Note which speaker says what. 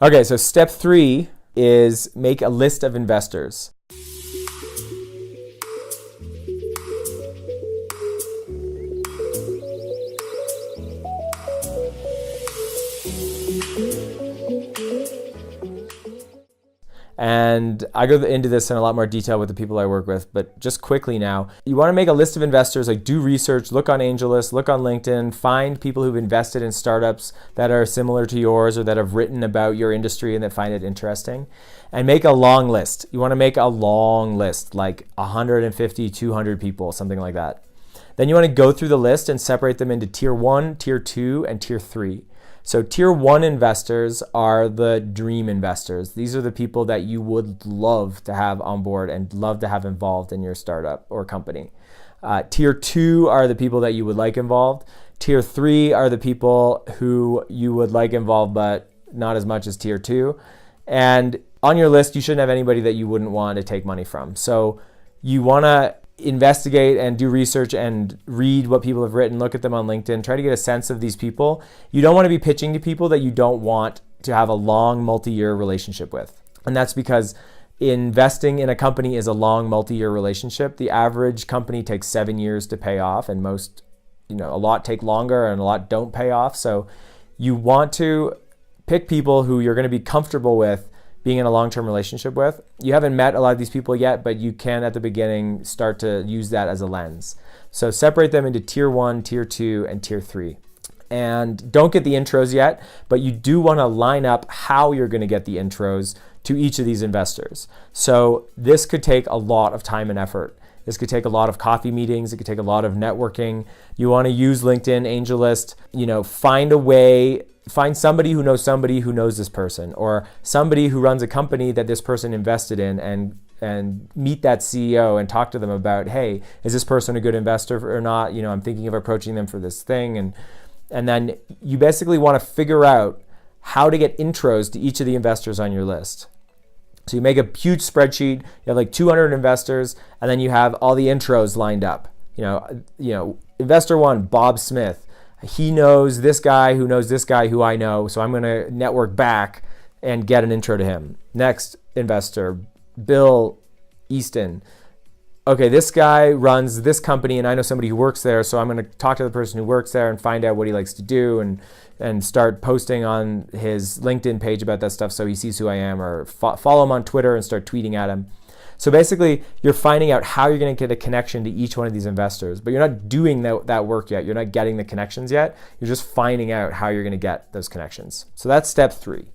Speaker 1: Okay, so step 3 is make a list of investors. And I go into this in a lot more detail with the people I work with, but just quickly now, you want to make a list of investors, like do research, look on AngelList, look on LinkedIn, find people who've invested in startups that are similar to yours or that have written about your industry and that find it interesting, and make a long list. You want to make a long list, like 150, 200 people, something like that. Then you want to go through the list and separate them into tier 1, tier 2, and tier 3. So tier 1 investors are the dream investors. These are the people that you would love to have on board and love to have involved in your startup or company. Tier 2 are the people that you would like involved. Tier 3 are the people who you would like involved, but not as much as tier 2. And on your list, you shouldn't have anybody that you wouldn't want to take money from. So you want to investigate and do research and read what people have written, look at them on LinkedIn, try to get a sense of these people. You don't want to be pitching to people that you don't want to have a long multi-year relationship with. And that's because investing in a company is a long multi-year relationship. The average company takes 7 years to pay off, and most, a lot take longer and a lot don't pay off. So you want to pick people who you're going to be comfortable with being in a long-term relationship with. You haven't met a lot of these people yet, but you can at the beginning start to use that as a lens. So separate them into tier 1, tier 2, and tier 3. And don't get the intros yet, but you do want to line up how you're going to get the intros to each of these investors. So this could take a lot of time and effort. This could take a lot of coffee meetings. It could take a lot of networking. You want to use LinkedIn, AngelList, find a way. Find somebody who knows this person, or somebody who runs a company that this person invested in, and meet that CEO and talk to them about, hey, is this person a good investor or not? I'm thinking of approaching them for this thing. And then you basically want to figure out how to get intros to each of the investors on your list. So you make a huge spreadsheet, you have like 200 investors, and then you have all the intros lined up. Investor 1, Bob Smith. He knows this guy who knows this guy who I know, so I'm going to network back and get an intro to him. Next investor, Bill Easton. Okay, this guy runs this company and I know somebody who works there, so I'm going to talk to the person who works there and find out what he likes to do and start posting on his LinkedIn page about that stuff so he sees who I am, or follow him on Twitter and start tweeting at him. So basically, you're finding out how you're going to get a connection to each one of these investors, but you're not doing that work yet. You're not getting the connections yet. You're just finding out how you're going to get those connections. So that's step 3.